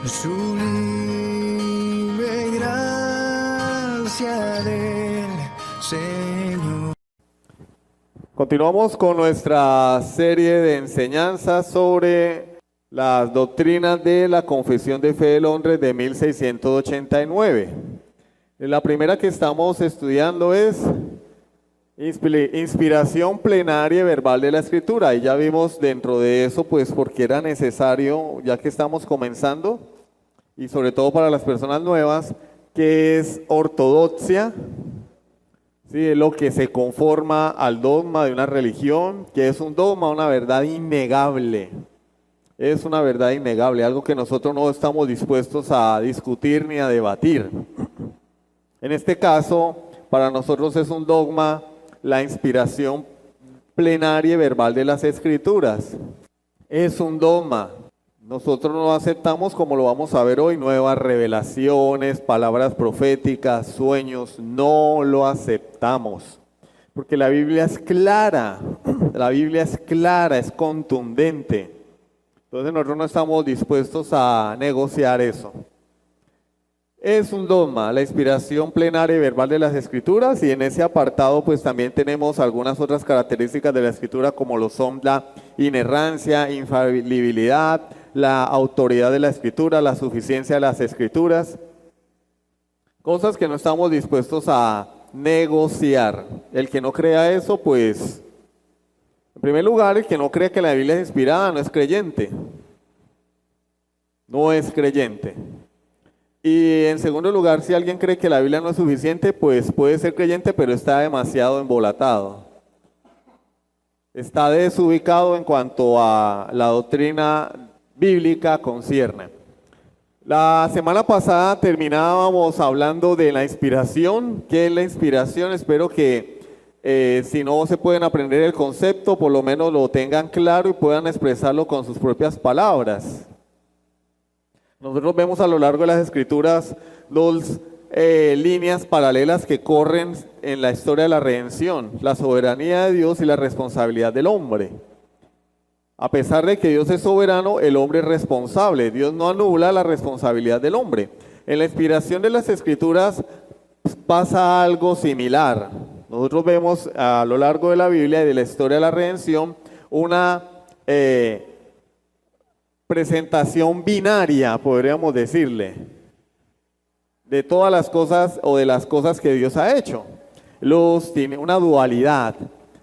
sublime gracia del Señor. Continuamos con nuestra serie de enseñanzas sobre las doctrinas de la Confesión de Fe de Londres de 1689. La primera que estamos estudiando es inspiración plenaria y verbal de la Escritura. Y ya vimos dentro de eso, pues, porque era necesario, ya que estamos comenzando, y sobre todo para las personas nuevas, que es ortodoxia. Sí, es lo que se conforma al dogma de una religión, que es un dogma, una verdad innegable. Es una verdad innegable, algo que nosotros no estamos dispuestos a discutir ni a debatir. En este caso, para nosotros es un dogma la inspiración plenaria y verbal de las Escrituras. Es un dogma. Nosotros no aceptamos, como lo vamos a ver hoy, nuevas revelaciones, palabras proféticas, sueños. No lo aceptamos. Porque la Biblia es clara. La Biblia es clara, es contundente. Entonces nosotros no estamos dispuestos a negociar eso. Es un dogma, la inspiración plenaria y verbal de las Escrituras, y en ese apartado pues también tenemos algunas otras características de la Escritura, como lo son la inerrancia, infalibilidad, la autoridad de la Escritura, la suficiencia de las Escrituras, cosas que no estamos dispuestos a negociar. El que no crea eso, pues, en primer lugar, el que no cree que la Biblia es inspirada no es creyente. No es creyente. Y en segundo lugar, si alguien cree que la Biblia no es suficiente, pues puede ser creyente, pero está demasiado embolatado. Está desubicado en cuanto a la doctrina bíblica concierne. La semana pasada terminábamos hablando de la inspiración. ¿Qué es la inspiración? Espero que si no se pueden aprender el concepto, por lo menos lo tengan claro y puedan expresarlo con sus propias palabras. Nosotros vemos a lo largo de las Escrituras dos líneas paralelas que corren en la historia de la redención: la soberanía de Dios y la responsabilidad del hombre. A pesar de que Dios es soberano, el hombre es responsable. Dios no anula la responsabilidad del hombre. En la inspiración de las Escrituras pasa algo similar. Nosotros vemos a lo largo de la Biblia y de la historia de la redención una presentación binaria, podríamos decirle, de todas las cosas o de las cosas que Dios ha hecho. Luz tiene una dualidad: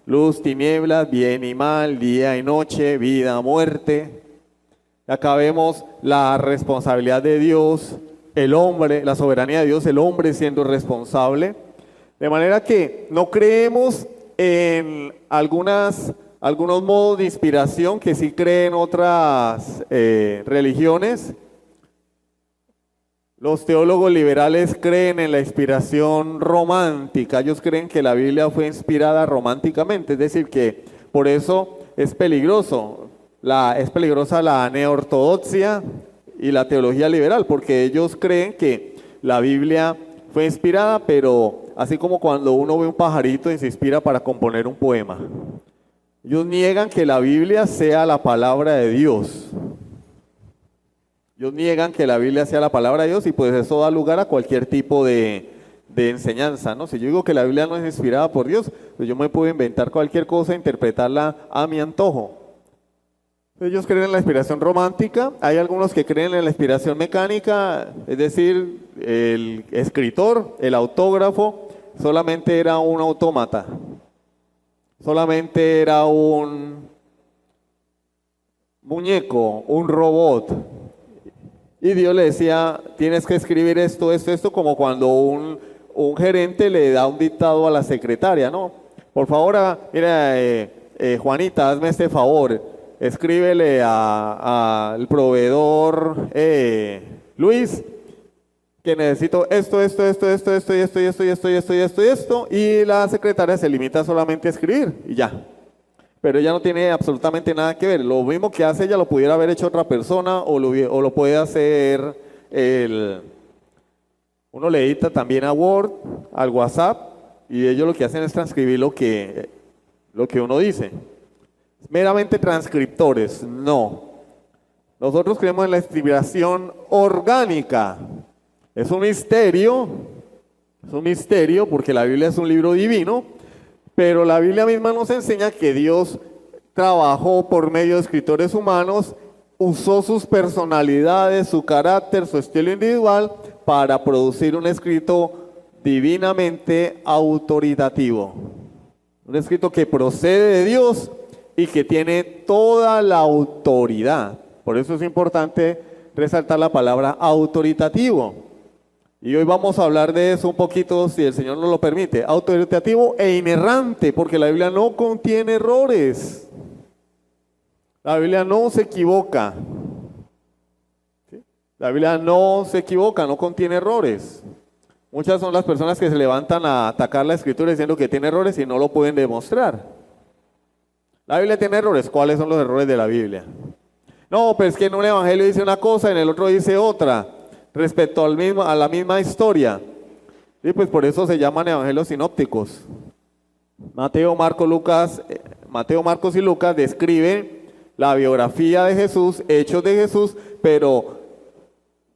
luz, tinieblas, bien y mal, día y noche, vida, muerte. Acá vemos la responsabilidad de Dios, el hombre, la soberanía de Dios, el hombre siendo responsable. De manera que no creemos en algunos modos de inspiración que sí creen otras religiones. Los teólogos liberales creen en la inspiración romántica. Ellos creen que la Biblia fue inspirada románticamente, es decir, que por eso es peligrosa la neortodoxia y la teología liberal, porque ellos creen que la Biblia fue inspirada, pero así como cuando uno ve un pajarito y se inspira para componer un poema. Ellos niegan que la Biblia sea la palabra de Dios. Ellos niegan que la Biblia sea la palabra de Dios, y pues eso da lugar a cualquier tipo de enseñanza, ¿no? Si yo digo que la Biblia no es inspirada por Dios, pues yo me puedo inventar cualquier cosa e interpretarla a mi antojo. Ellos creen en la inspiración romántica. Hay algunos que creen en la inspiración mecánica, es decir, el escritor, el autógrafo, solamente era un autómata. Solamente era un muñeco, un robot. Y Dios le decía: tienes que escribir esto, como cuando un gerente le da un dictado a la secretaria, ¿no? Por favor, mira, Juanita, hazme este favor, escríbele al proveedor Luis, que necesito esto, y la secretaria se limita solamente a escribir y ya. Pero ella no tiene absolutamente nada que ver. Lo mismo que hace ella lo pudiera haber hecho otra persona, o lo puede hacer uno le edita también a Word, al WhatsApp, y ellos lo que hacen es transcribir lo que uno dice. Meramente transcriptores, no. Nosotros creemos en la inspiración orgánica. Es un misterio porque la Biblia es un libro divino, pero la Biblia misma nos enseña que Dios trabajó por medio de escritores humanos, usó sus personalidades, su carácter, su estilo individual para producir un escrito divinamente autoritativo. Un escrito que procede de Dios y que tiene toda la autoridad. Por eso es importante resaltar la palabra autoritativo. Y hoy vamos a hablar de eso un poquito, si el Señor nos lo permite. Autoritativo e inerrante, porque la Biblia no contiene errores. La Biblia no se equivoca. ¿Sí? La Biblia no se equivoca, no contiene errores. Muchas son las personas que se levantan a atacar la Escritura diciendo que tiene errores y no lo pueden demostrar. La Biblia tiene errores. ¿Cuáles son los errores de la Biblia? No, pero es que en un evangelio dice una cosa, en el otro dice otra, respecto a la misma historia. Y pues por eso se llaman evangelios sinópticos. Mateo, Marcos y Lucas describen la biografía de Jesús, hechos de Jesús, pero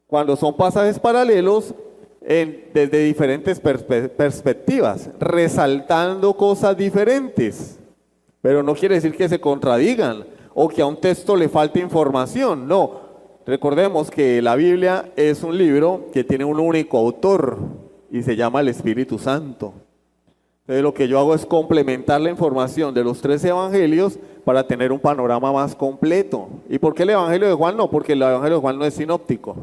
cuando son pasajes paralelos, desde diferentes perspectivas, resaltando cosas diferentes. Pero no quiere decir que se contradigan o que a un texto le falte información, no. Recordemos que la Biblia es un libro que tiene un único autor y se llama el Espíritu Santo. Entonces lo que yo hago es complementar la información de los 3 evangelios para tener un panorama más completo. ¿Y por qué el evangelio de Juan no? Porque el evangelio de Juan no es sinóptico.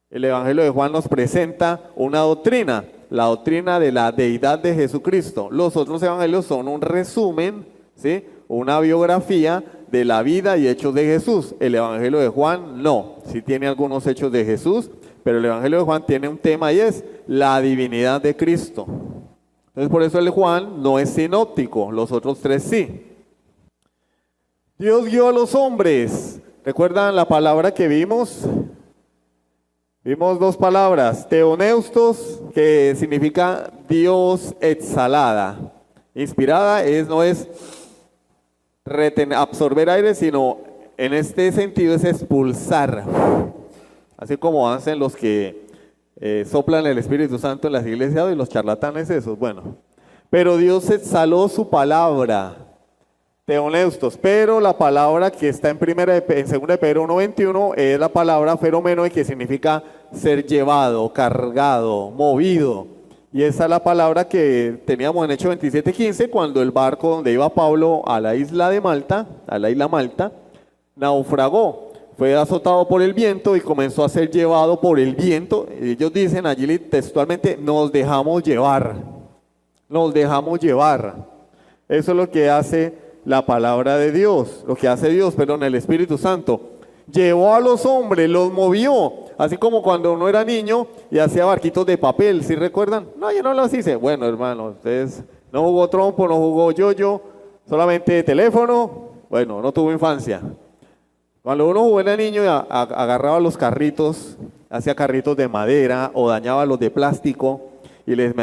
El evangelio de Juan nos presenta una doctrina, la doctrina de la deidad de Jesucristo. Los otros evangelios son un resumen, ¿sí?, una biografía de la vida y hechos de Jesús. El evangelio de Juan no, sí tiene algunos hechos de Jesús, pero el evangelio de Juan tiene un tema y es la divinidad de Cristo. Entonces por eso el Juan no es sinóptico, los otros 3 sí. Dios guió a los hombres. ¿Recuerdan la palabra que vimos? Vimos 2 palabras, teoneustos, que significa Dios exhalada. Inspirada no es absorber aire, sino en este sentido es expulsar. Así como hacen los que soplan el Espíritu Santo en las iglesias y los charlatanes esos. Bueno, pero Dios exhaló su palabra, teoneustos, pero la palabra que está en 2 de Pedro 1:21 es la palabra feromeno, que significa ser llevado, cargado, movido. Y esa es la palabra que teníamos en Hechos 27:15, cuando el barco donde iba Pablo a la isla Malta, naufragó. Fue azotado por el viento y comenzó a ser llevado por el viento. Ellos dicen allí textualmente, nos dejamos llevar. Nos dejamos llevar. Eso es lo que hace la palabra de Dios, lo que hace Dios, perdón, el Espíritu Santo. Llevó a los hombres, los movió, así como cuando uno era niño y hacía barquitos de papel, ¿sí recuerdan? No, yo no los hice. Bueno, hermano, ustedes no jugó trompo, no jugó yoyo, solamente teléfono. Bueno, no tuvo infancia. Cuando uno era niño y agarraba los carritos, hacía carritos de madera o dañaba los de plástico y les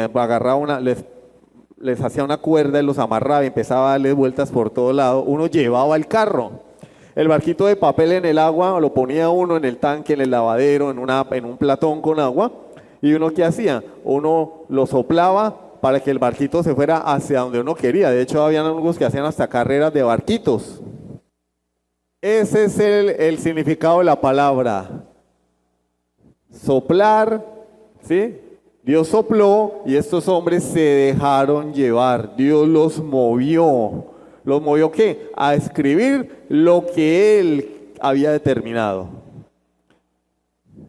hacía una cuerda y los amarraba y empezaba a darles vueltas por todo lado, uno llevaba el carro. El barquito de papel en el agua lo ponía uno en el tanque, en el lavadero, en un platón con agua. ¿Y uno qué hacía? Uno lo soplaba para que el barquito se fuera hacia donde uno quería. De hecho, habían algunos que hacían hasta carreras de barquitos. Ese es el significado de la palabra. Soplar, ¿sí? Dios sopló y estos hombres se dejaron llevar. Dios los movió. ¿Los movió qué? A escribir lo que Él había determinado.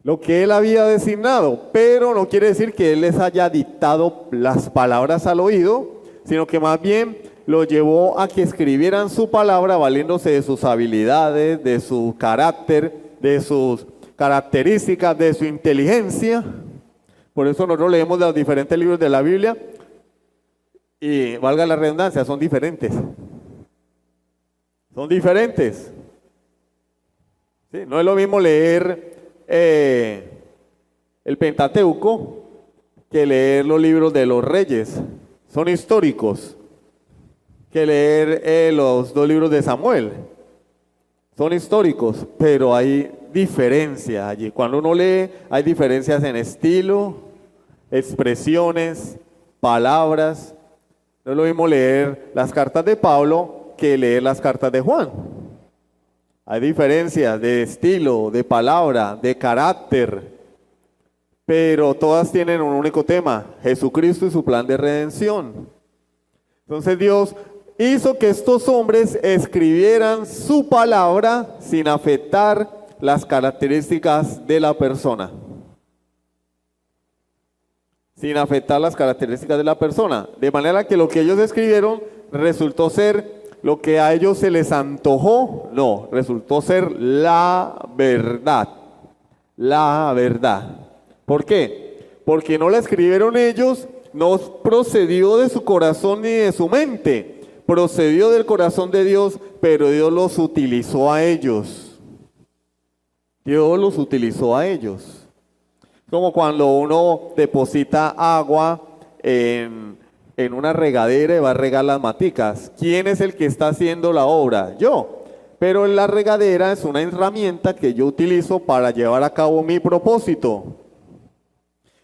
Lo que Él había designado. Pero no quiere decir que Él les haya dictado las palabras al oído, sino que más bien los llevó a que escribieran su palabra valiéndose de sus habilidades, de su carácter, de sus características, de su inteligencia. Por eso nosotros leemos los diferentes libros de la Biblia y, valga la redundancia, son diferentes. Son diferentes. ¿Sí? No es lo mismo leer el Pentateuco que leer los libros de los reyes. Son históricos. Que leer los 2 libros de Samuel. son históricos, pero hay diferencias allí. Cuando uno lee, hay diferencias en estilo, expresiones, palabras. No es lo mismo leer las cartas de Pablo que leer las cartas de Juan. Hay diferencias de estilo, de palabra, de carácter, pero todas tienen un único tema: Jesucristo y su plan de redención. Entonces Dios hizo que estos hombres escribieran su palabra sin afectar las características de la persona. Sin afectar las características de la persona. De manera que lo que ellos escribieron resultó ser lo que a ellos se les antojó. No, resultó ser la verdad. La verdad. ¿Por qué? Porque no la escribieron ellos, no procedió de su corazón ni de su mente. Procedió del corazón de Dios, pero Dios los utilizó a ellos. Dios los utilizó a ellos. Como cuando uno deposita agua en una regadera y va a regar las maticas. ¿Quién es el que está haciendo la obra? Yo. Pero la regadera es una herramienta que yo utilizo para llevar a cabo mi propósito.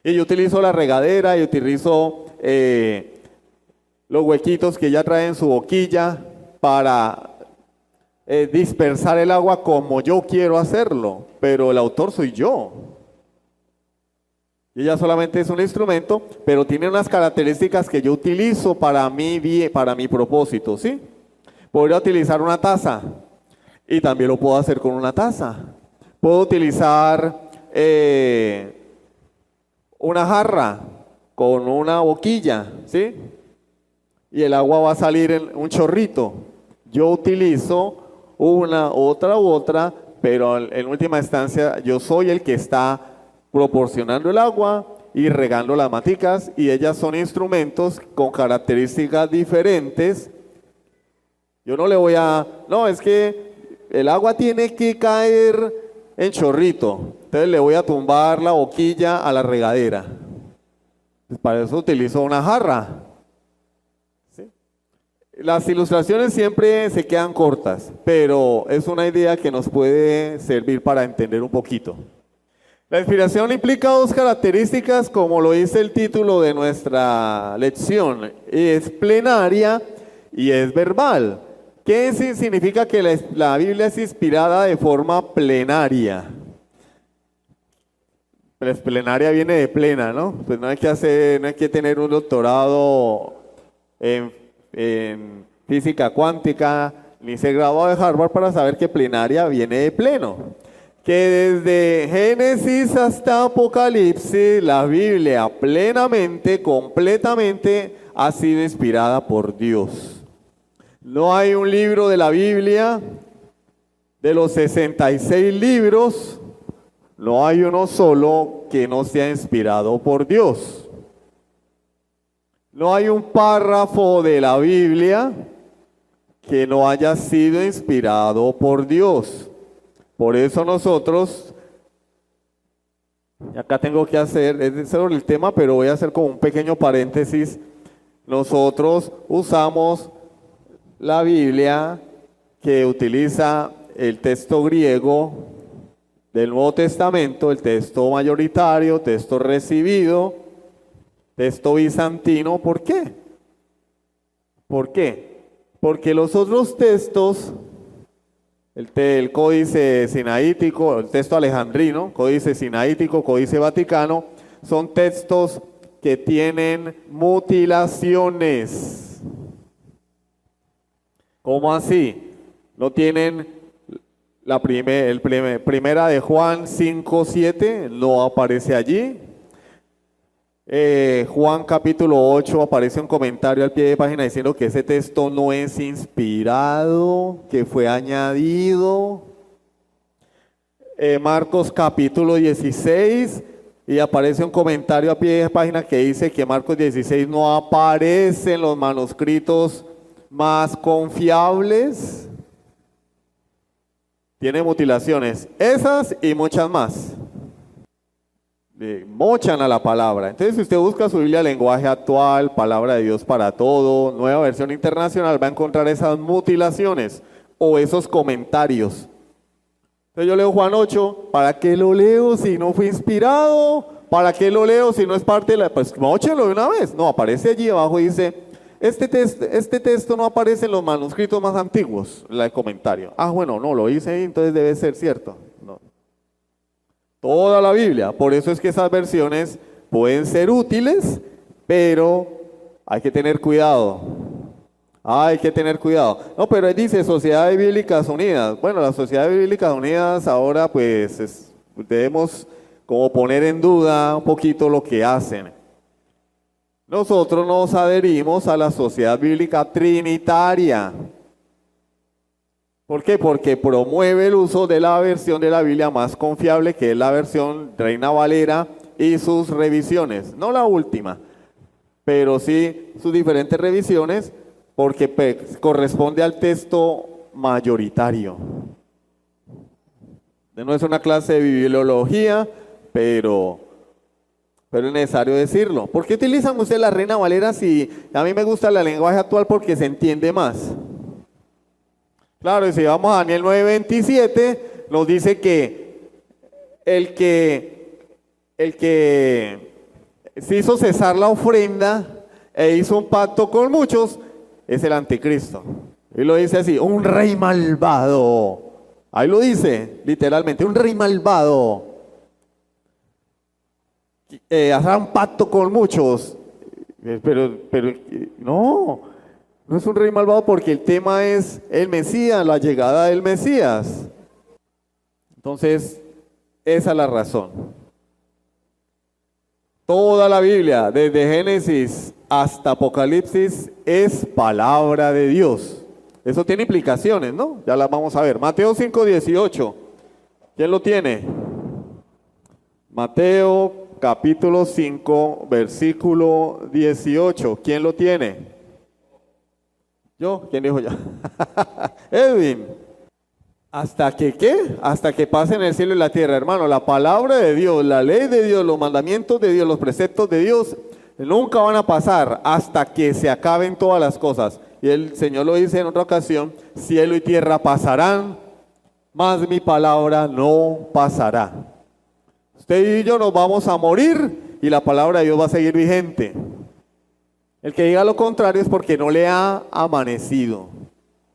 Y yo utilizo la regadera y utilizo los huequitos que ella trae en su boquilla para dispersar el agua como yo quiero hacerlo. Pero el autor soy yo. Y ella solamente es un instrumento, pero tiene unas características que yo utilizo para mi propósito, ¿sí? Podría utilizar una taza y también lo puedo hacer con una taza. Puedo utilizar una jarra con una boquilla, ¿sí? Y el agua va a salir en un chorrito. Yo utilizo una, otra, pero en última instancia yo soy el que está proporcionando el agua y regando las maticas, y ellas son instrumentos con características diferentes. Yo no le voy a, no, es que el agua tiene que caer en chorrito, entonces le voy a tumbar la boquilla a la regadera. Pues para eso utilizo una jarra. ¿Sí? Las ilustraciones siempre se quedan cortas, pero es una idea que nos puede servir para entender un poquito. La inspiración implica dos características, como lo dice el título de nuestra lección. Es plenaria y es verbal. ¿Qué significa que la Biblia es inspirada de forma plenaria? Pues plenaria viene de plena, ¿no? Pues no hay que tener un doctorado en física cuántica, ni ser graduado de Harvard para saber que plenaria viene de pleno. Que desde Génesis hasta Apocalipsis, la Biblia plenamente, completamente ha sido inspirada por Dios. No hay un libro de la Biblia, de los 66 libros, no hay uno solo que no sea inspirado por Dios. No hay un párrafo de la Biblia que no haya sido inspirado por Dios. Por eso nosotros, acá tengo que hacer, es sobre el tema, pero voy a hacer como un pequeño paréntesis. Nosotros usamos la Biblia que utiliza el texto griego del Nuevo Testamento, el texto mayoritario, texto recibido, texto bizantino. ¿Por qué? ¿Por qué? Porque los otros textos, el códice sinaítico, el texto alejandrino, códice sinaítico, códice vaticano, son textos que tienen mutilaciones. ¿Cómo así? No tienen primera de Juan 5:7, no aparece allí. Juan capítulo 8 aparece un comentario al pie de página diciendo que ese texto no es inspirado, que fue añadido. Marcos capítulo 16 y aparece un comentario a pie de página que dice que Marcos 16 no aparece en los manuscritos más confiables. Tiene mutilaciones, esas y muchas más. Mochan a la palabra. Entonces, si usted busca su Biblia lenguaje actual, palabra de Dios para todo, nueva versión internacional, va a encontrar esas mutilaciones o esos comentarios. Entonces yo leo Juan 8, ¿para qué lo leo si no fue inspirado? ¿Para qué lo leo si no es parte de la...? Pues móchenlo de una vez. No, aparece allí abajo y dice, este texto no aparece en los manuscritos más antiguos, el comentario. Ah, bueno, no, lo hice ahí, entonces debe ser cierto. No. Toda la Biblia, por eso es que esas versiones pueden ser útiles, pero hay que tener cuidado. Hay que tener cuidado. No, pero él dice Sociedades Bíblicas Unidas. Bueno, las Sociedades Bíblicas Unidas ahora pues debemos como poner en duda un poquito lo que hacen. Nosotros nos adherimos a la Sociedad Bíblica Trinitaria. ¿Por qué? Porque promueve el uso de la versión de la Biblia más confiable, que es la versión Reina Valera y sus revisiones. No la última, pero sí sus diferentes revisiones, porque corresponde al texto mayoritario. No es una clase de bibliología, pero es necesario decirlo. ¿Por qué utilizan ustedes la Reina Valera si a mí me gusta el lenguaje actual porque se entiende más? Claro, y si vamos a Daniel 9:27, nos dice que el que se hizo cesar la ofrenda e hizo un pacto con muchos es el anticristo. Y lo dice así, un rey malvado. Ahí lo dice, literalmente, un rey malvado. Hará un pacto con muchos. Pero no es un rey malvado porque el tema es el Mesías, la llegada del Mesías. Entonces, esa es la razón. Toda la Biblia, desde Génesis hasta Apocalipsis, es palabra de Dios. Eso tiene implicaciones, ¿no? Ya las vamos a ver. Mateo 5:18. ¿Quién lo tiene? Mateo capítulo 5, versículo 18. ¿Quién lo tiene? ¿Yo? ¿Quién dijo ya? Edwin. ¿Hasta que qué? Hasta que pasen el cielo y la tierra, hermano. La palabra de Dios, la ley de Dios, los mandamientos de Dios, los preceptos de Dios, nunca van a pasar hasta que se acaben todas las cosas. Y el Señor lo dice en otra ocasión, cielo y tierra pasarán, mas mi palabra no pasará. Usted y yo nos vamos a morir y la palabra de Dios va a seguir vigente. El que diga lo contrario es porque no le ha amanecido.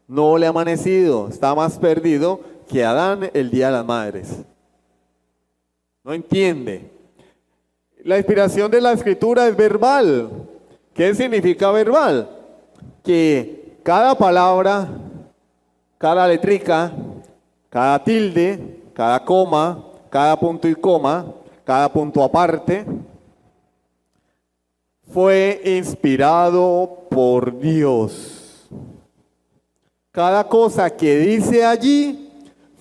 No le ha amanecido, está más perdido que Adán el día de las madres. No entiende. La inspiración de la escritura es verbal. ¿Qué significa verbal? Que cada palabra, cada letrica, cada tilde, cada coma, cada punto y coma, cada punto aparte, fue inspirado por Dios. Cada cosa que dice allí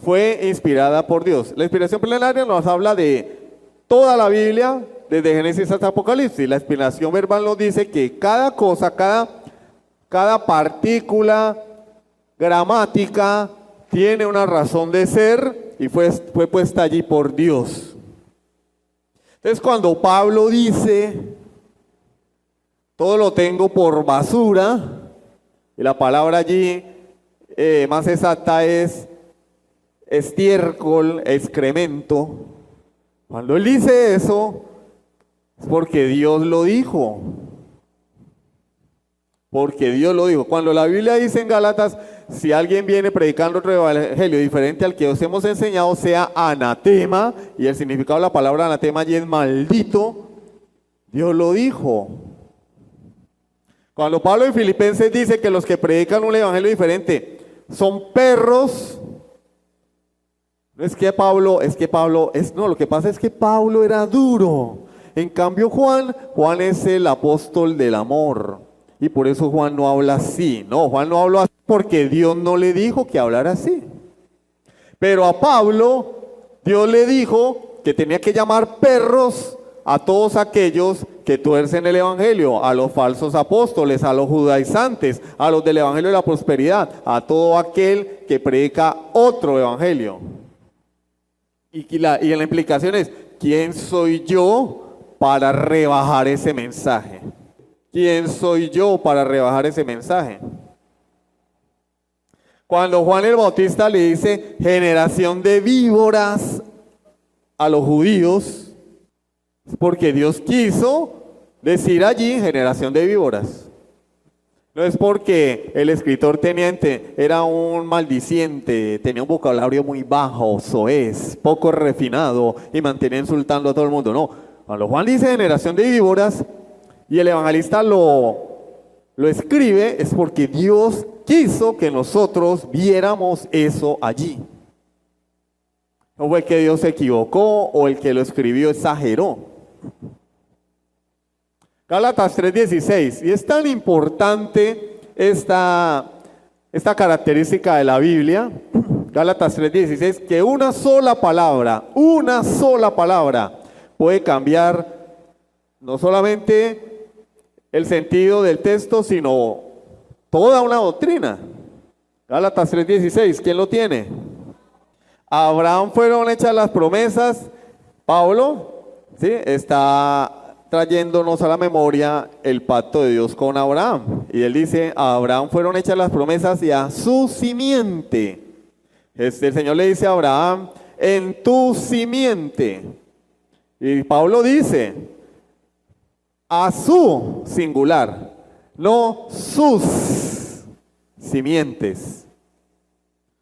fue inspirada por Dios. La inspiración plenaria nos habla de toda la Biblia, desde Génesis hasta Apocalipsis. La inspiración verbal nos dice que cada cosa, cada partícula gramática tiene una razón de ser y fue puesta allí por Dios. Entonces cuando Pablo dice, todo lo tengo por basura, y la palabra allí más exacta es estiércol, excremento. Cuando él dice eso, es porque Dios lo dijo. Porque Dios lo dijo. Cuando la Biblia dice en Gálatas, si alguien viene predicando otro evangelio diferente al que os hemos enseñado, sea anatema, y el significado de la palabra anatema allí es maldito, Dios lo dijo. Cuando Pablo en Filipenses dice que los que predican un evangelio diferente son perros, no es que Pablo, lo que pasa es que Pablo era duro. En cambio Juan es el apóstol del amor. Y por eso Juan no habla así. No, Juan no habla así porque Dios no le dijo que hablara así. Pero a Pablo, Dios le dijo que tenía que llamar perros a todos aquellos que tuercen el evangelio, a los falsos apóstoles, a los judaizantes, a los del evangelio de la prosperidad, a todo aquel que predica otro evangelio. Y la implicación es, ¿quién soy yo para rebajar ese mensaje? ¿Quién soy yo para rebajar ese mensaje? Cuando Juan el Bautista le dice generación de víboras a los judíos, es porque Dios quiso decir allí generación de víboras. No es porque el escritor era un maldiciente, tenía un vocabulario muy bajo, soez, poco refinado y mantenía insultando a todo el mundo. No, cuando Juan dice generación de víboras y el evangelista lo escribe, es porque Dios quiso que nosotros viéramos eso allí. No fue que Dios se equivocó o el que lo escribió exageró. Gálatas 3:16, y es tan importante esta característica de la Biblia, Gálatas 3:16, que una sola palabra puede cambiar no solamente el sentido del texto, sino toda una doctrina. Gálatas 3:16, ¿quién lo tiene? A Abraham fueron hechas las promesas. Pablo, ¿sí?, está trayéndonos a la memoria el pacto de Dios con Abraham. Y él dice, a Abraham fueron hechas las promesas y a su simiente. El Señor le dice a Abraham, en tu simiente. Y Pablo dice, a su singular, no sus simientes.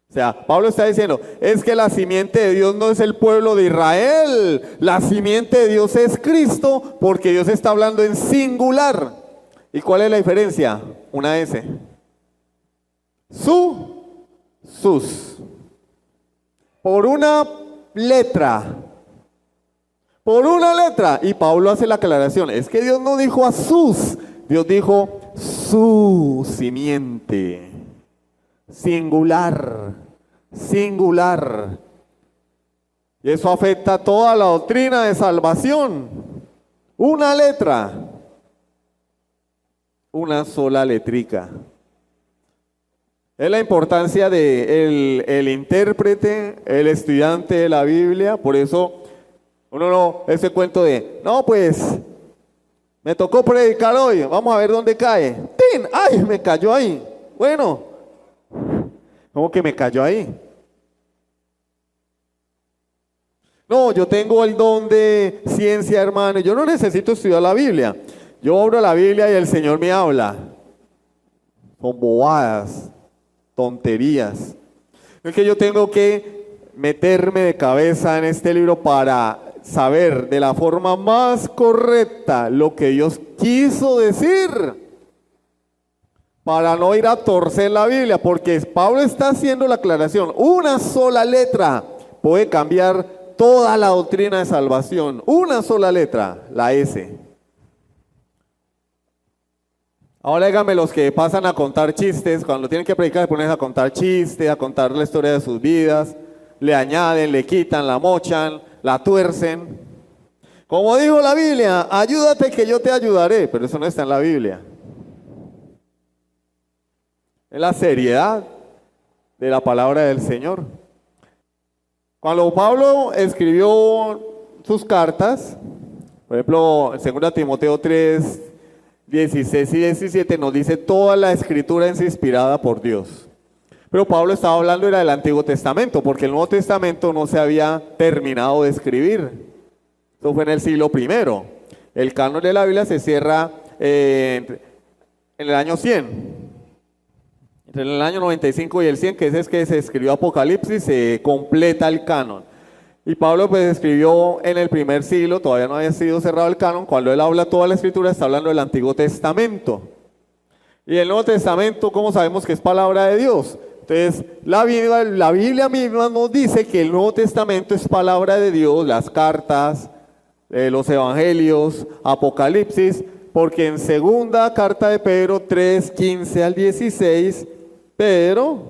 O sea, Pablo está diciendo, es que la simiente de Dios no es el pueblo de Israel, la simiente de Dios es Cristo, porque Dios está hablando en singular. ¿Y cuál es la diferencia? Una S. Sus. Por una letra. Y Pablo hace la aclaración, es que Dios no dijo a sus, Dios dijo su simiente. Singular. Y eso afecta toda la doctrina de salvación. Una letra. Una sola letrica. Es la importancia de el intérprete, el estudiante de la Biblia. Por eso ese cuento de, no pues, me tocó predicar hoy, vamos a ver dónde cae. ¡Tin! ¡Ay, me cayó ahí! Bueno, ¿cómo que me cayó ahí? No, yo tengo el don de ciencia, hermano. Yo no necesito estudiar la Biblia. Yo abro la Biblia y el Señor me habla. Son bobadas, tonterías. Es que yo tengo que meterme de cabeza en este libro para saber de la forma más correcta lo que Dios quiso decir. Para no ir a torcer la Biblia, porque Pablo está haciendo la aclaración. Una sola letra puede cambiar toda la doctrina de salvación. Una sola letra, la S. Ahora díganme los que pasan a contar chistes, cuando tienen que predicar se ponen a contar chistes, a contar la historia de sus vidas, le añaden, le quitan, la mochan, la tuercen. Como dijo la Biblia, ayúdate que yo te ayudaré, pero eso no está en la Biblia. Es la seriedad de la palabra del Señor. Cuando Pablo escribió sus cartas, por ejemplo, en 2 Timoteo 3, 16 y 17 nos dice toda la escritura es inspirada por Dios. Pero Pablo estaba hablando era del Antiguo Testamento, porque el Nuevo Testamento no se había terminado de escribir. Eso fue en el siglo I. El canon de la Biblia se cierra en el año 100. Entre el año 95 y el 100, que es que se escribió Apocalipsis, se completa el canon. Y Pablo pues escribió en el primer siglo, todavía no había sido cerrado el canon. Cuando él habla toda la escritura está hablando del Antiguo Testamento. Y el Nuevo Testamento, ¿cómo sabemos que es palabra de Dios? Entonces, la Biblia misma nos dice que el Nuevo Testamento es palabra de Dios, las cartas, los evangelios, Apocalipsis, porque en segunda carta de Pedro 3, 15 al 16, Pedro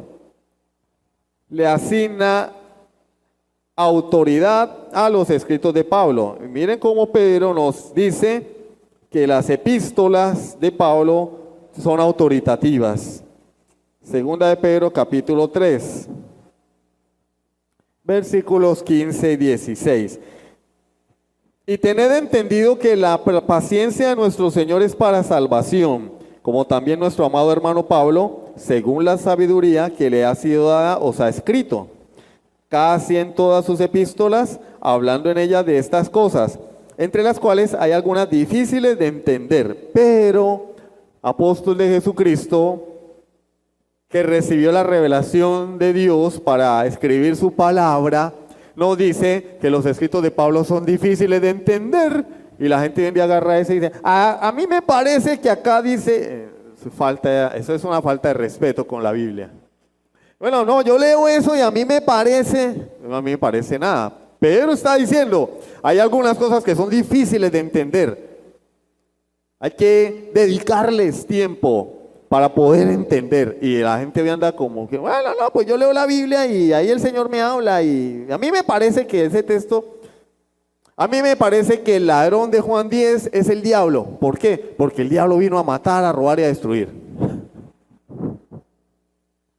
le asigna autoridad a los escritos de Pablo. Miren cómo Pedro nos dice que las epístolas de Pablo son autoritativas. Segunda de Pedro, capítulo 3, versículos 15 y 16. Y tened entendido que la paciencia de nuestro Señor es para salvación, como también nuestro amado hermano Pablo según la sabiduría que le ha sido dada, os ha escrito, casi en todas sus epístolas, hablando en ellas de estas cosas, entre las cuales hay algunas difíciles de entender, pero apóstol de Jesucristo, que recibió la revelación de Dios para escribir su palabra, no dice que los escritos de Pablo son difíciles de entender, y la gente hoy en día agarra eso y dice, a mí me parece que acá dice, eso es una falta de respeto con la Biblia. Bueno, no, yo leo eso y a mí me parece, no, a mí me parece nada, pero está diciendo, hay algunas cosas que son difíciles de entender, hay que dedicarles tiempo para poder entender, y la gente hoy anda como que, bueno, no, pues yo leo la Biblia y ahí el Señor me habla, y a mí me parece que ese texto, a mí me parece que el ladrón de Juan 10 es el diablo. ¿Por qué? Porque el diablo vino a matar, a robar y a destruir.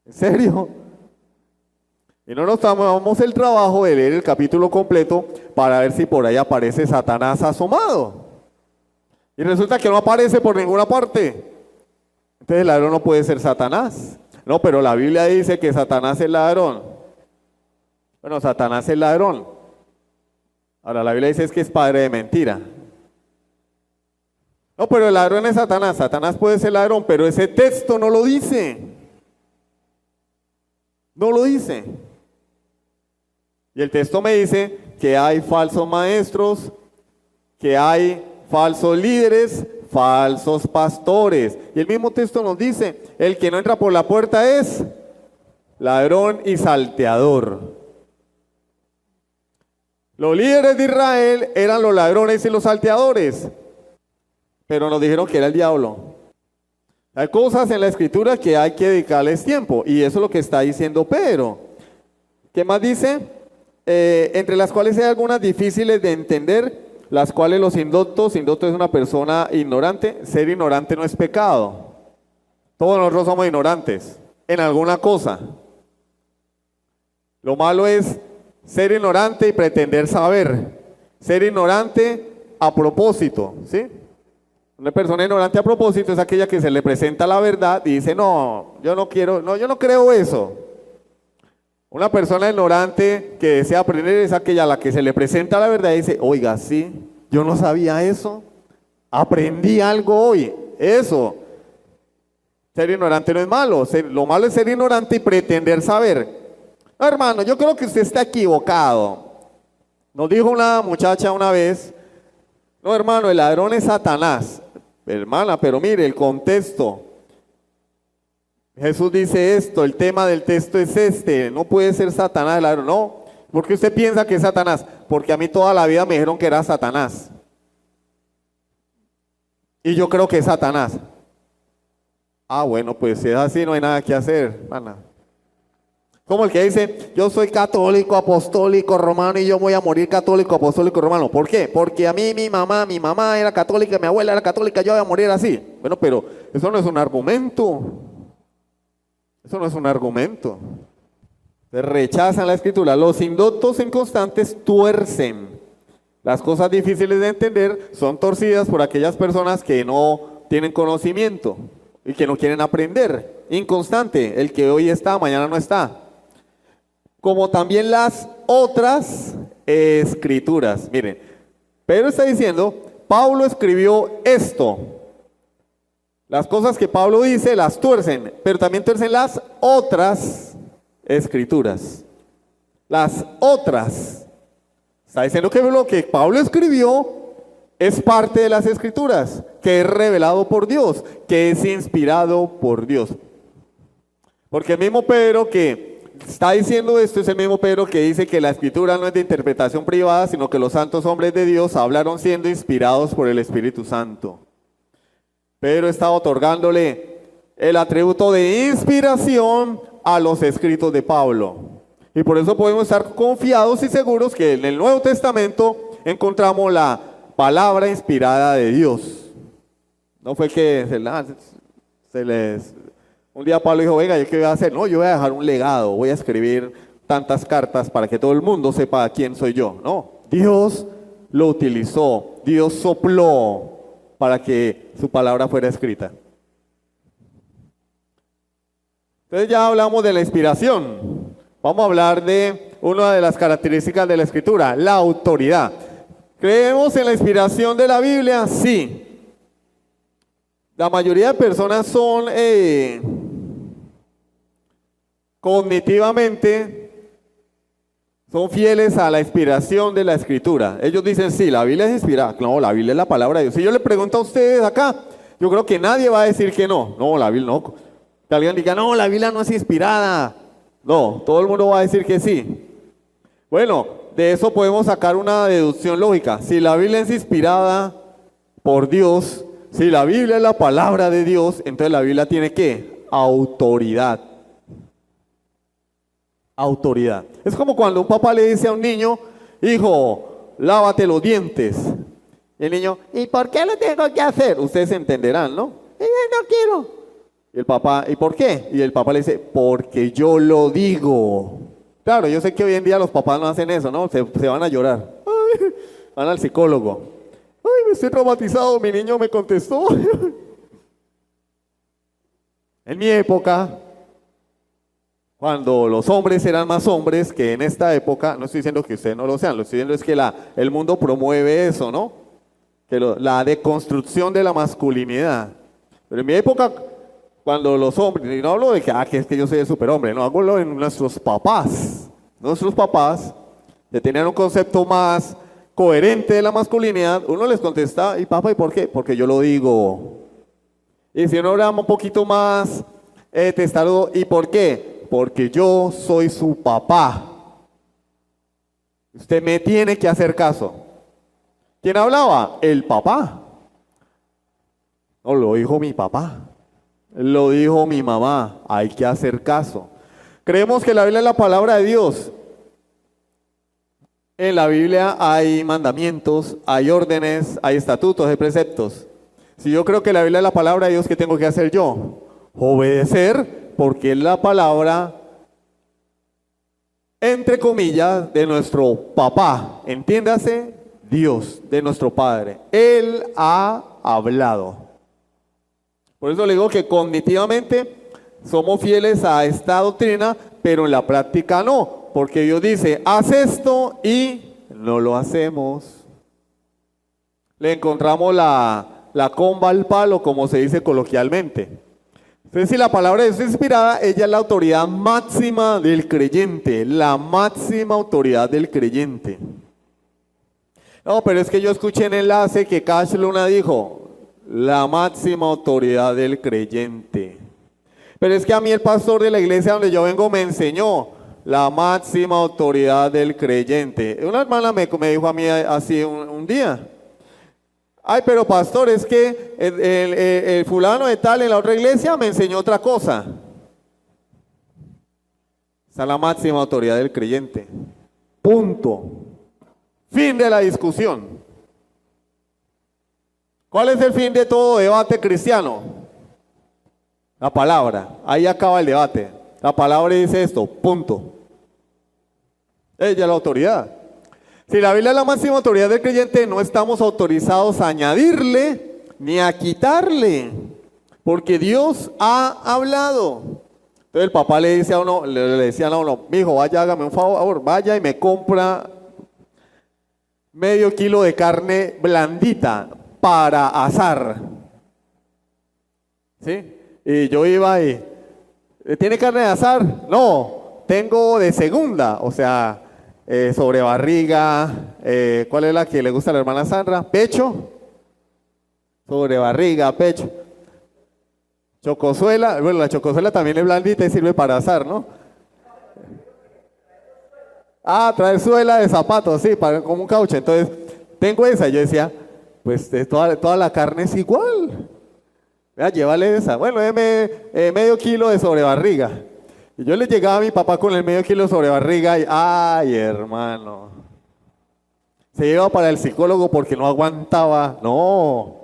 ¿En serio? Y no nos tomamos el trabajo de leer el capítulo completo para ver si por ahí aparece Satanás asomado. Y resulta que no aparece por ninguna parte. Entonces el ladrón no puede ser Satanás. No, pero la Biblia dice que Satanás es ladrón. Bueno, Satanás es ladrón. Ahora la Biblia dice es que es padre de mentira. No, pero el ladrón es Satanás. Satanás puede ser ladrón, pero ese texto no lo dice. No lo dice. Y el texto me dice que hay falsos maestros, que hay falsos líderes, falsos pastores. Y el mismo texto nos dice, el que no entra por la puerta es ladrón y salteador. Los líderes de Israel eran los ladrones y los salteadores, pero nos dijeron que era el diablo. Hay cosas en la Escritura que hay que dedicarles tiempo, y eso es lo que está diciendo Pedro. ¿Qué más dice? Entre las cuales hay algunas difíciles de entender, las cuales los indoctos es una persona ignorante. Ser ignorante no es pecado. Todos nosotros somos ignorantes en alguna cosa. Lo malo es ser ignorante y pretender saber. Ser ignorante a propósito, ¿sí? Una persona ignorante a propósito es aquella que se le presenta la verdad y dice, no, yo no creo eso. Una persona ignorante que desea aprender es aquella a la que se le presenta la verdad y dice, oiga, sí, yo no sabía eso, aprendí algo hoy, eso. Ser ignorante no es malo, lo malo es ser ignorante y pretender saber. No, hermano, yo creo que usted está equivocado. Nos dijo una muchacha una vez, no, hermano, el ladrón es Satanás. Hermana, pero mire el contexto. Jesús dice esto, el tema del texto es este, no puede ser Satanás el ladrón, no. ¿Por qué usted piensa que es Satanás? Porque a mí toda la vida me dijeron que era Satanás. Y yo creo que es Satanás. Ah, bueno, pues si es así no hay nada que hacer, hermana. Como el que dice, yo soy católico, apostólico, romano y yo voy a morir católico, apostólico, romano. ¿Por qué? Porque a mí mi mamá era católica, mi abuela era católica, yo voy a morir así. Bueno, pero eso no es un argumento. Eso no es un argumento. Se rechazan la Escritura. Los indoctos inconstantes tuercen. Las cosas difíciles de entender son torcidas por aquellas personas que no tienen conocimiento y que no quieren aprender. Inconstante, el que hoy está, mañana no está. Como también las otras escrituras. Miren, Pedro está diciendo, Pablo escribió esto. Las cosas que Pablo dice las tuercen, pero también tuercen las otras escrituras. Las otras. Está diciendo que lo que Pablo escribió es parte de las escrituras, que es revelado por Dios, que es inspirado por Dios. Porque el mismo Pedro que está diciendo esto es el mismo Pedro que dice que la escritura no es de interpretación privada, sino que los santos hombres de Dios hablaron siendo inspirados por el Espíritu Santo. Pedro está otorgándole el atributo de inspiración a los escritos de Pablo. Y por eso podemos estar confiados y seguros que en el Nuevo Testamento encontramos la palabra inspirada de Dios. No fue que un día Pablo dijo, venga, ¿yo qué voy a hacer? No, yo voy a dejar un legado, voy a escribir tantas cartas para que todo el mundo sepa quién soy yo. No, Dios lo utilizó, Dios sopló para que su palabra fuera escrita. Entonces ya hablamos de la inspiración. Vamos a hablar de una de las características de la Escritura, la autoridad. ¿Creemos en la inspiración de la Biblia? Sí. La mayoría de personas son cognitivamente, son fieles a la inspiración de la Escritura. Ellos dicen, sí, la Biblia es inspirada. No, la Biblia es la palabra de Dios. Si yo le pregunto a ustedes acá, yo creo que nadie va a decir que no. No, la Biblia no. Que alguien diga, no, la Biblia no es inspirada. No, todo el mundo va a decir que sí. Bueno, de eso podemos sacar una deducción lógica. Si la Biblia es inspirada por Dios, si la Biblia es la palabra de Dios, entonces la Biblia tiene ¿qué? Autoridad. Autoridad. Es como cuando un papá le dice a un niño, hijo, lávate los dientes. Y el niño, ¿y por qué lo tengo que hacer? Ustedes entenderán, ¿no? No quiero. Y el papá, ¿y por qué? Y el papá le dice, porque yo lo digo. Claro, yo sé que hoy en día los papás no hacen eso, ¿no? Se van a llorar. Ay, van al psicólogo. Ay, me estoy traumatizado, mi niño me contestó. En mi época, cuando los hombres eran más hombres que en esta época, no estoy diciendo que ustedes no lo sean, lo que estoy diciendo es que el mundo promueve eso, ¿no? Que la deconstrucción de la masculinidad. Pero en mi época, cuando los hombres, y no hablo de que es que yo soy el superhombre, no, hablo en nuestros papás. Nuestros papás, que tenían un concepto más coherente de la masculinidad, uno les contesta, ¿y papá, y por qué? Porque yo lo digo. Y si uno era un poquito más testarudo, ¿y por qué? Porque yo soy su papá. Usted me tiene que hacer caso. ¿Quién hablaba? El papá. No, lo dijo mi papá. Lo dijo mi mamá. Hay que hacer caso. Creemos que la Biblia es la palabra de Dios. En la Biblia hay mandamientos, hay órdenes, hay estatutos, hay preceptos. Si yo creo que la Biblia es la palabra de Dios, ¿qué tengo que hacer yo? Obedecer, porque es la palabra, entre comillas, de nuestro papá. Entiéndase, Dios, de nuestro Padre. Él ha hablado. Por eso le digo que cognitivamente somos fieles a esta doctrina, pero en la práctica no. Porque Dios dice, haz esto y no lo hacemos. Le encontramos la comba al palo, como se dice coloquialmente. Entonces, si la palabra de Dios es inspirada, ella es la autoridad máxima del creyente, la máxima autoridad del creyente. No, pero es que yo escuché en enlace que Cash Luna dijo, la máxima autoridad del creyente. Pero es que a mí el pastor de la iglesia donde yo vengo me enseñó la máxima autoridad del creyente. Una hermana me dijo a mí así un día. Ay, pero pastor, es que el fulano de tal en la otra iglesia me enseñó otra cosa. Esa es la máxima autoridad del creyente. Punto. Fin de la discusión. ¿Cuál es el fin de todo debate cristiano? La palabra. Ahí acaba el debate. La palabra dice esto, punto. Ella es la autoridad. Si la Biblia es la máxima autoridad del creyente, no estamos autorizados a añadirle ni a quitarle, porque Dios ha hablado. Entonces el papá le dice a uno, le decían a uno, mijo, vaya, hágame un favor, vaya y me compra medio kilo de carne blandita para asar. ¿Sí? Y yo iba y, ¿tiene carne de asar? No, tengo de segunda, o sea, sobre barriga, ¿cuál es la que le gusta a la hermana Sandra? Pecho, sobre barriga, pecho. Chocosuela, bueno, la chocosuela también es blandita y sirve para asar, ¿no? Ah, trae suela de zapatos, sí, como un caucho. Entonces, tengo esa. Yo decía, pues toda la carne es igual. Vea, llévale esa. Bueno, deme medio kilo de sobrebarriga. Y yo le llegaba a mi papá con el medio kilo de sobrebarriga y, ay, hermano. Se iba para el psicólogo porque no aguantaba. No.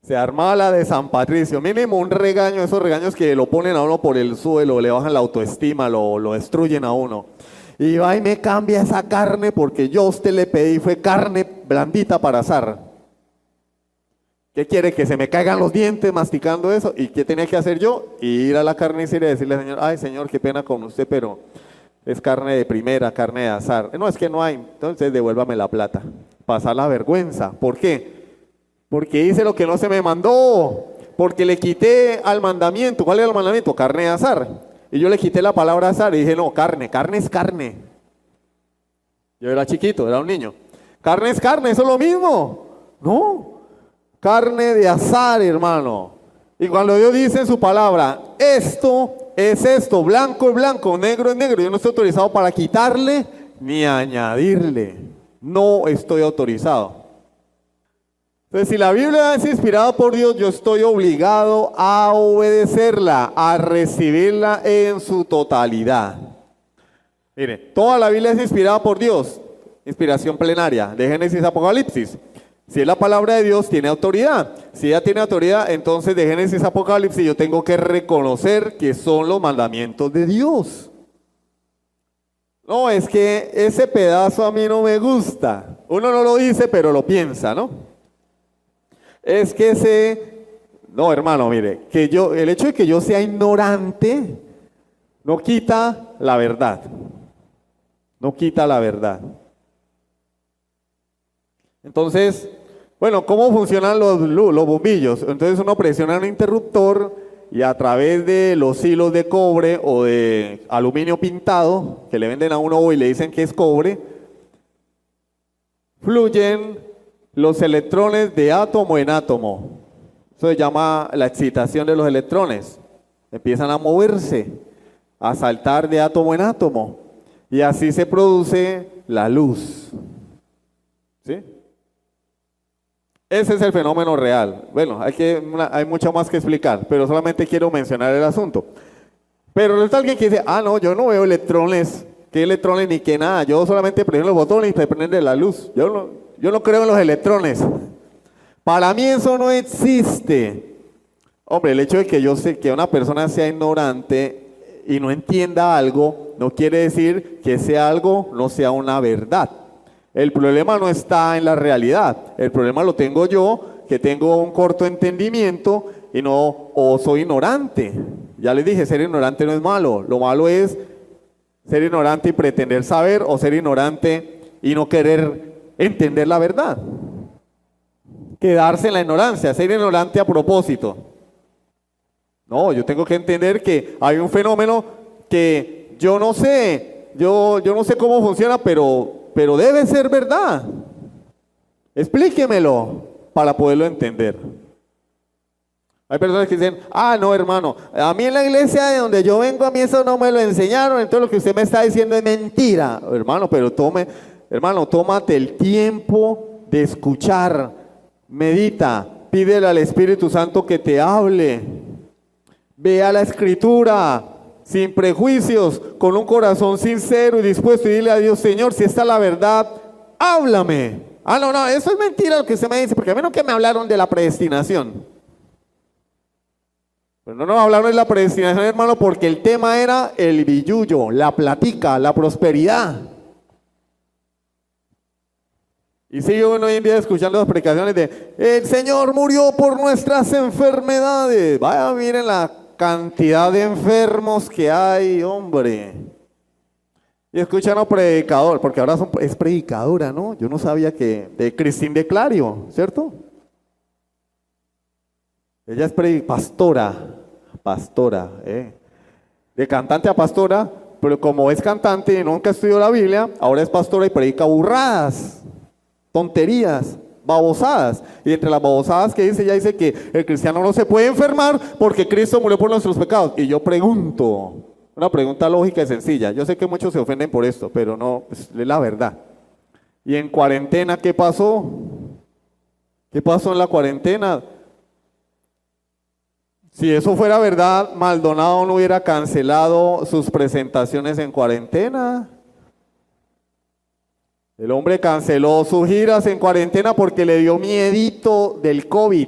Se armaba la de San Patricio. Mínimo un regaño, esos regaños que lo ponen a uno por el suelo, le bajan la autoestima, lo destruyen a uno. Y va y me cambia esa carne porque yo a usted le pedí, fue carne blandita para asar. ¿Qué quiere? Que se me caigan los dientes masticando eso. ¿Y qué tenía que hacer yo? Ir a la carnicería y decirle al Señor, ay Señor, qué pena con usted, pero es carne de primera, carne de azar. No, es que no hay, entonces devuélvame la plata. Pasar la vergüenza. ¿Por qué? Porque hice lo que no se me mandó. Porque le quité al mandamiento. ¿Cuál era el mandamiento? Carne de azar. Y yo le quité la palabra azar y dije, no, carne es carne. Yo era chiquito, era un niño. Carne es carne, eso es lo mismo. No. Carne de azar, hermano. Y cuando Dios dice en su palabra, esto es esto, blanco es blanco, negro es negro, yo no estoy autorizado para quitarle ni añadirle. No estoy autorizado. Entonces, si la Biblia es inspirada por Dios, yo estoy obligado a obedecerla, a recibirla en su totalidad. Mire, toda la Biblia es inspirada por Dios, inspiración plenaria, de Génesis a Apocalipsis. Si es la palabra de Dios, tiene autoridad. Si ella tiene autoridad, entonces de Génesis a Apocalipsis yo tengo que reconocer que son los mandamientos de Dios. No, es que ese pedazo a mí no me gusta. Uno no lo dice, pero lo piensa, ¿no? Es que no, hermano, mire, el hecho de que yo sea ignorante no quita la verdad. No quita la verdad. Entonces, bueno, ¿cómo funcionan los bombillos? Entonces uno presiona un interruptor y a través de los hilos de cobre o de aluminio pintado, que le venden a uno y le dicen que es cobre, fluyen los electrones de átomo en átomo. Eso se llama la excitación de los electrones. Empiezan a moverse, a saltar de átomo en átomo. Y así se produce la luz. ¿Sí? Ese es el fenómeno real. Bueno, hay mucho más que explicar, pero solamente quiero mencionar el asunto. Pero está alguien que dice, no, yo no veo electrones, qué electrones ni qué nada, yo solamente prendo los botones y se prende la luz. Yo no creo en los electrones. Para mí eso no existe. Hombre, el hecho de que yo sé que una persona sea ignorante y no entienda algo, no quiere decir que ese algo no sea una verdad. El problema no está en la realidad, el problema lo tengo yo, que tengo un corto entendimiento o soy ignorante. Ya les dije, ser ignorante no es malo, lo malo es ser ignorante y pretender saber, o ser ignorante y no querer entender la verdad. Quedarse en la ignorancia, ser ignorante a propósito. No, yo tengo que entender que hay un fenómeno que yo no sé, yo no sé cómo funciona, pero debe ser verdad. Explíquemelo para poderlo entender. Hay personas que dicen, no hermano, a mí en la iglesia de donde yo vengo, a mí eso no me lo enseñaron, entonces lo que usted me está diciendo es mentira. Hermano, pero tómate el tiempo de escuchar, medita, pídele al Espíritu Santo que te hable, vea la Escritura, sin prejuicios, con un corazón sincero y dispuesto, y dile a Dios, Señor, si esta es la verdad, háblame. No, eso es mentira lo que usted me dice, porque a mí no que me hablaron de la predestinación. Pero no nos hablaron de la predestinación, hermano, porque el tema era el billullo, la platica, la prosperidad. Y sigue uno hoy en día escuchando las predicaciones de el Señor murió por nuestras enfermedades. Vaya, miren la cantidad de enfermos que hay, hombre. Y escuchan a un predicador, porque ahora es predicadora, ¿no? Yo no sabía que de Cristín de Clario, ¿cierto? Ella es pastora, de cantante a pastora, pero como es cantante y nunca estudió la Biblia, ahora es pastora y predica burradas, tonterías, babosadas. Y entre las babosadas que dice, ella dice que el cristiano no se puede enfermar porque Cristo murió por nuestros pecados. Y yo pregunto, una pregunta lógica y sencilla. Yo sé que muchos se ofenden por esto, pero no, es la verdad. ¿Y en cuarentena qué pasó? ¿Qué pasó en la cuarentena? Si eso fuera verdad, Maldonado no hubiera cancelado sus presentaciones en cuarentena. El hombre canceló sus giras en cuarentena porque le dio miedito del COVID.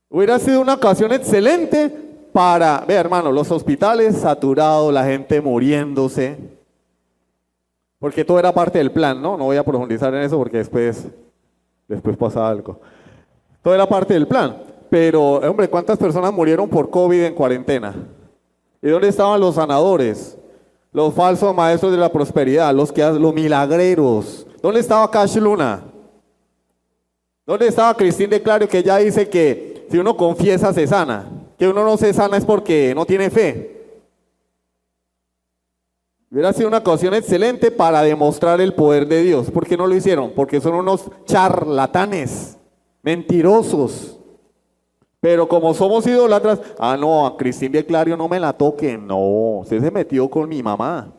Hubiera sido una ocasión excelente para, vea hermano, los hospitales saturados, la gente muriéndose. Porque todo era parte del plan, ¿no? No voy a profundizar en eso porque después pasa algo. Toda la parte del plan. Pero, hombre, ¿cuántas personas murieron por COVID en cuarentena? ¿Y dónde estaban los sanadores? Los falsos maestros de la prosperidad, los milagreros. ¿Dónde estaba Cash Luna? ¿Dónde estaba Cristín de Clario, que ella dice que si uno confiesa se sana? Que uno no se sana es porque no tiene fe. Hubiera sido una ocasión excelente para demostrar el poder de Dios. ¿Por qué no lo hicieron? Porque son unos charlatanes, mentirosos. Pero como somos idólatras, no, a Cristín de Clario no me la toque. No, usted se metió con mi mamá.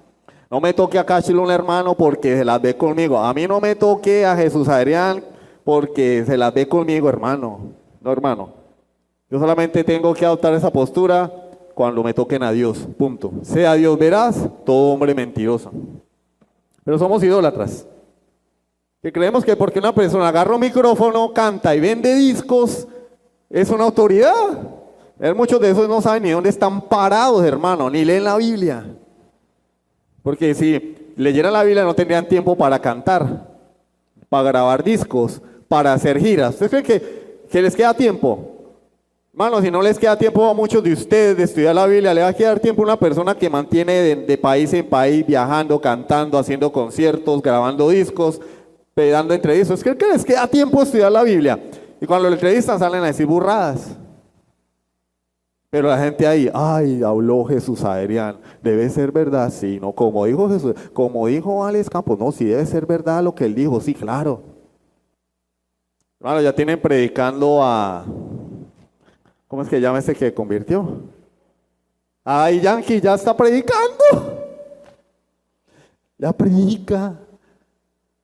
No me toque a Cash Luna, hermano, porque se las ve conmigo. A mí no me toque a Jesús Adrián porque se las ve conmigo, hermano. No, hermano. Yo solamente tengo que adoptar esa postura cuando me toquen a Dios, punto. Sea Dios veraz, todo hombre mentiroso. Pero somos idólatras. Que creemos que porque una persona agarra un micrófono, canta y vende discos, es una autoridad. Muchos de esos no saben ni dónde están parados, hermano, ni leen la Biblia. Porque si leyeran la Biblia no tendrían tiempo para cantar, para grabar discos, para hacer giras. ¿Ustedes creen que les queda tiempo? Hermano, si no les queda tiempo a muchos de ustedes de estudiar la Biblia, le va a quedar tiempo a una persona que mantiene de país en país, viajando, cantando, haciendo conciertos, grabando discos, dando entrevistas. ¿Creen que les queda tiempo de estudiar la Biblia? Y cuando lo entrevistan salen a decir burradas. Pero la gente ahí, ay, habló Jesús Adrián, debe ser verdad, sí, no, como dijo Jesús, como dijo Alex Campos, no, sí debe ser verdad lo que él dijo, sí, claro. Hermano, ya tienen predicando a... ¿Cómo es que llama ese que convirtió? Ay, Yankee ya está predicando. Ya predica.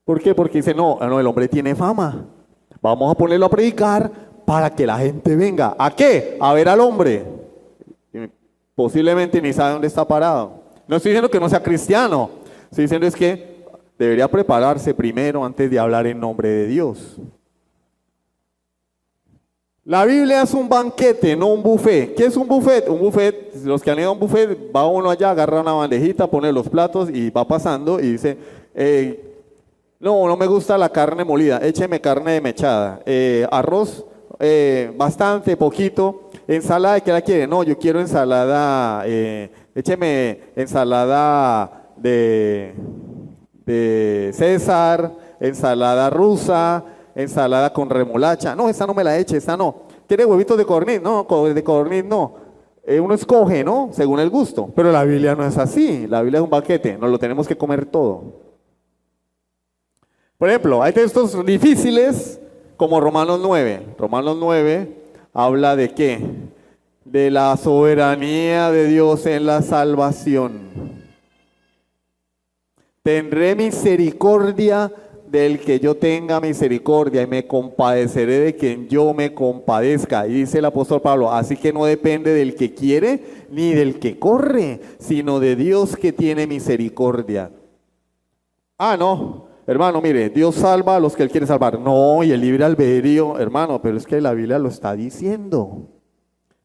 ¿Por qué? Porque dice, no, el hombre tiene fama. Vamos a ponerlo a predicar para que la gente venga. ¿A qué? A ver al hombre. Y posiblemente ni sabe dónde está parado. No estoy diciendo que no sea cristiano. Estoy diciendo es que debería prepararse primero antes de hablar en nombre de Dios. La Biblia es un banquete, no un buffet. ¿Qué es un buffet? Un buffet, los que han ido a un buffet, va uno allá, agarra una bandejita, pone los platos y va pasando y dice, no me gusta la carne molida, écheme carne mechada, arroz, bastante, poquito, ensalada, ¿de qué la quiere? No, yo quiero ensalada, écheme ensalada de César, ensalada rusa, ensalada con remolacha. No, esta no me la eche, esta no. ¿Quiere huevitos de codorniz? No, de codorniz no. Uno escoge, ¿no? Según el gusto. Pero la Biblia no es así. La Biblia es un banquete. Nos lo tenemos que comer todo. Por ejemplo, hay textos difíciles como Romanos 9. Romanos 9 habla de ¿qué? De la soberanía de Dios en la salvación. Tendré misericordia del que yo tenga misericordia y me compadeceré de quien yo me compadezca. Y dice el apóstol Pablo, así que no depende del que quiere ni del que corre, sino de Dios que tiene misericordia. No, hermano, mire, Dios salva a los que Él quiere salvar. No, y el libre albedrío, hermano, pero es que la Biblia lo está diciendo.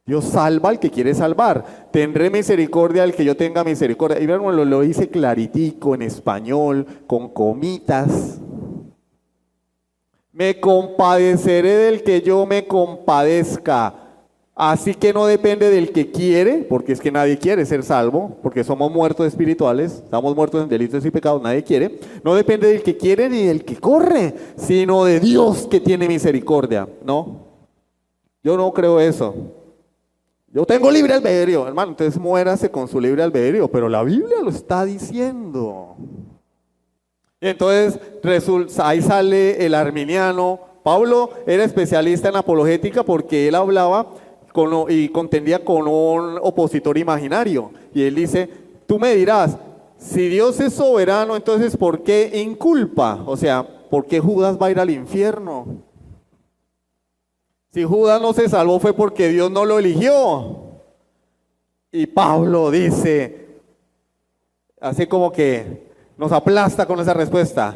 Dios salva al que quiere salvar. Tendré misericordia al que yo tenga misericordia. Y hermano, lo dice claritico en español, con comitas. Me compadeceré del que yo me compadezca. Así que no depende del que quiere, porque es que nadie quiere ser salvo, porque somos muertos espirituales, estamos muertos en delitos y pecados, nadie quiere. No depende del que quiere ni del que corre, sino de Dios que tiene misericordia. No, yo no creo eso. Yo tengo libre albedrío, hermano, entonces muérase con su libre albedrío, pero la Biblia lo está diciendo. Y entonces ahí sale el arminiano. Pablo era especialista en apologética porque él hablaba y contendía con un opositor imaginario. Y él dice, tú me dirás, si Dios es soberano, entonces ¿por qué inculpa? O sea, ¿por qué Judas va a ir al infierno? Si Judas no se salvó fue porque Dios no lo eligió. Y Pablo dice, así como que nos aplasta con esa respuesta.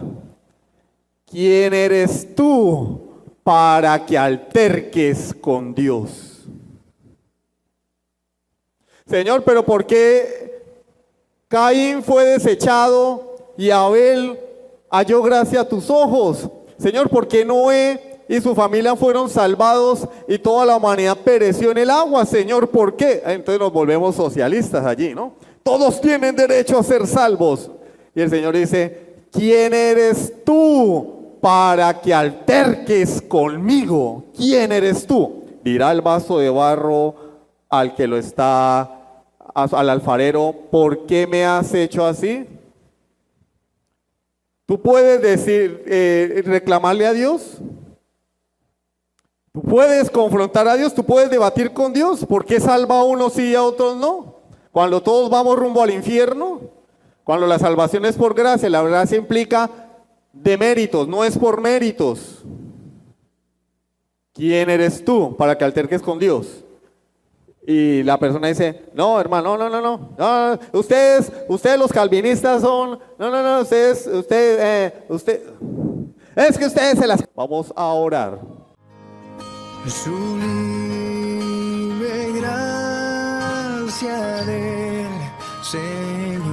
¿Quién eres tú para que alterques con Dios? Señor, pero ¿por qué Caín fue desechado y Abel halló gracia a tus ojos? Señor, ¿por qué Noé y su familia fueron salvados y toda la humanidad pereció en el agua, Señor, ¿por qué? Entonces nos volvemos socialistas allí, ¿no? Todos tienen derecho a ser salvos. Y el Señor dice, ¿quién eres tú para que alterques conmigo? ¿Quién eres tú? Dirá el vaso de barro al que lo está, al alfarero, ¿por qué me has hecho así? Tú puedes decir, reclamarle a Dios. Tú puedes confrontar a Dios, tú puedes debatir con Dios. ¿Por qué salva a unos sí y a otros no? Cuando todos vamos rumbo al infierno, cuando la salvación es por gracia, la gracia implica de méritos, no es por méritos. ¿Quién eres tú para que alterques con Dios? Y la persona dice, no, hermano, no, ustedes los calvinistas son, no, usted, es que ustedes se las... Vamos a orar. Sublime gracia del Señor.